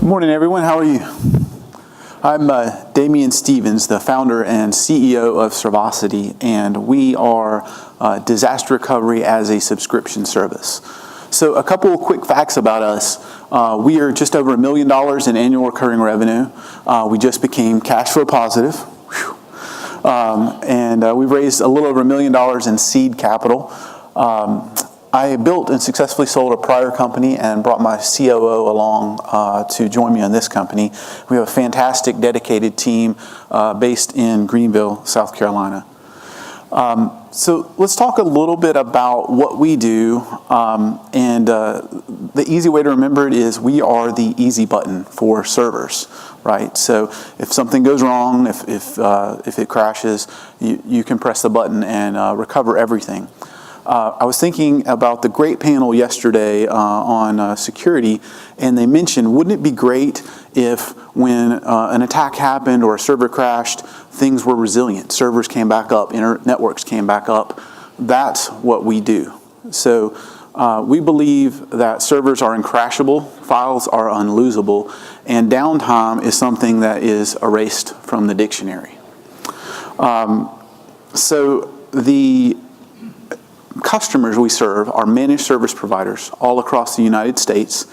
Good morning, everyone. How are you? I'm Damien Stevens, the founder and CEO of Servosity, and we are disaster recovery as a subscription service. So a couple of quick facts about us. We are just over $1 million in annual recurring revenue. We just became cash flow positive. And we've raised a little over $1 million in seed capital. I built and successfully sold a prior company and brought my COO along to join me on this company. We have a fantastic, dedicated team based in Greenville, South Carolina. So let's talk a little bit about what we do. The easy way to remember it is we are the easy button for servers, right? So if something goes wrong, if it crashes, you can press the button and recover everything. I was thinking about the great panel yesterday on security, and they mentioned, wouldn't it be great if when an attack happened or a server crashed, things were resilient, servers came back up, internet networks came back up. That's what we do. So we believe that servers are uncrashable, files are unlosable, and downtime is something that is erased from the dictionary. So the customers we serve are managed service providers all across the United States,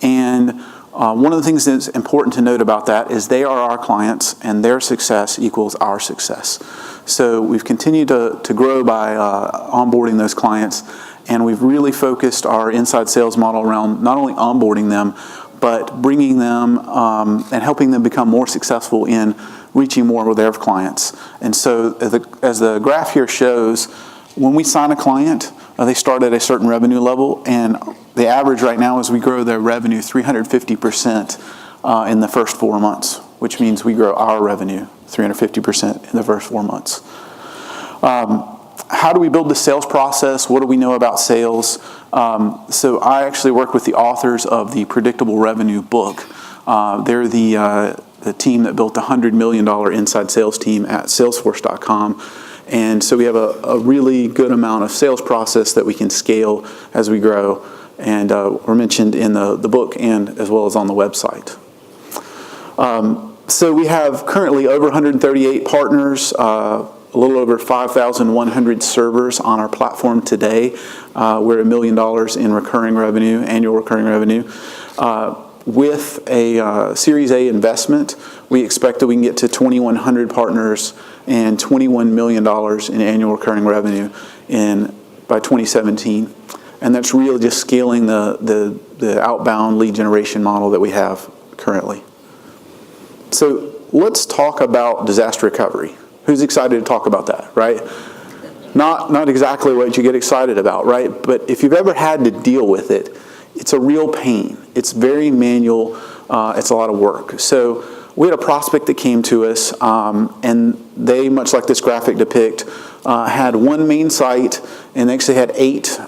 and one of the things that's important to note about that is they are our clients and their success equals our success. So we've continued to grow by onboarding those clients, and we've really focused our inside sales model around not only onboarding them, but bringing them and helping them become more successful in reaching more of their clients. And so as the graph here shows, when we sign a client, they start at a certain revenue level, and the average right now is we grow their revenue 350% in the first 4 months, which means we grow our revenue 350% in the first 4 months. How do we build the sales process? What do we know about sales? So I actually work with the authors of the Predictable Revenue book. They're the team that built the $100 million inside sales team at Salesforce.com. And so we have a really good amount of sales process that we can scale as we grow, and we're mentioned in the book and as well as on the website. So we have currently over 138 partners, a little over 5,100 servers on our platform today. We're $1 million in recurring revenue, annual recurring revenue. With a Series A investment, we expect that we can get to 2,100 partners and $21 million in annual recurring revenue by 2017. And that's really just scaling the outbound lead generation model that we have currently. So let's talk about disaster recovery. Who's excited to talk about that, right? Not exactly what you get excited about, right? But if you've ever had to deal with it, it's a real pain. It's very manual. It's a lot of work. So we had a prospect that came to us, and they, much like this graphic depict, had one main site, and they actually had 8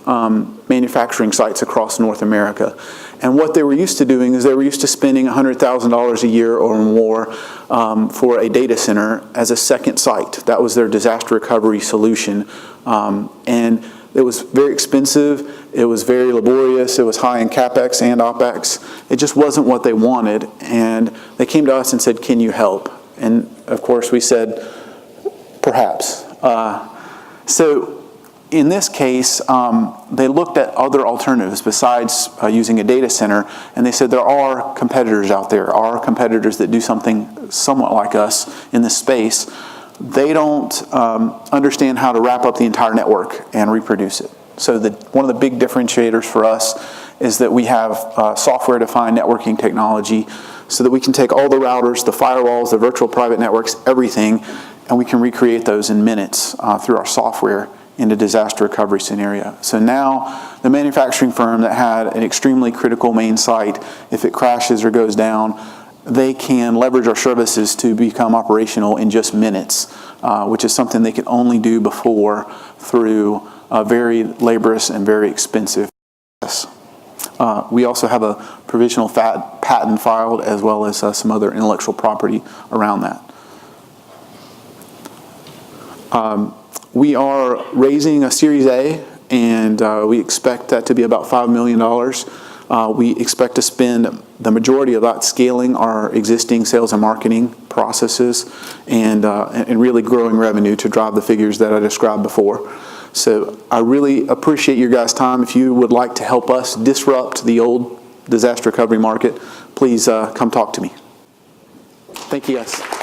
manufacturing sites across North America. And what they were used to doing is they were used to spending $100,000 a year or more for a data center as a second site. That was their disaster recovery solution. And it was very expensive. It was very laborious. It was high in CapEx and OpEx. It just wasn't what they wanted. And they came to us and said, "Can you help?" And of course we said, "Perhaps." So in this case, they looked at other alternatives besides using a data center, and they said there are competitors out there, are competitors that do something somewhat like us in this space. They don't understand how to wrap up the entire network and reproduce it. So one of the big differentiators for us is that we have software-defined networking technology so that we can take all the routers, the firewalls, the virtual private networks, everything, and we can recreate those in minutes through our software in a disaster recovery scenario. So now the manufacturing firm that had an extremely critical main site, if it crashes or goes down, they can leverage our services to become operational in just minutes, which is something they could only do before through a very laborious and very expensive process. We also have a provisional patent filed as well as some other intellectual property around that. We are raising a Series A, and we expect that to be about $5 million. We expect to spend the majority of that scaling our existing sales and marketing processes and really growing revenue to drive the figures that I described before. So I really appreciate your guys' time. If you would like to help us disrupt the old disaster recovery market, please come talk to me. Thank you, guys.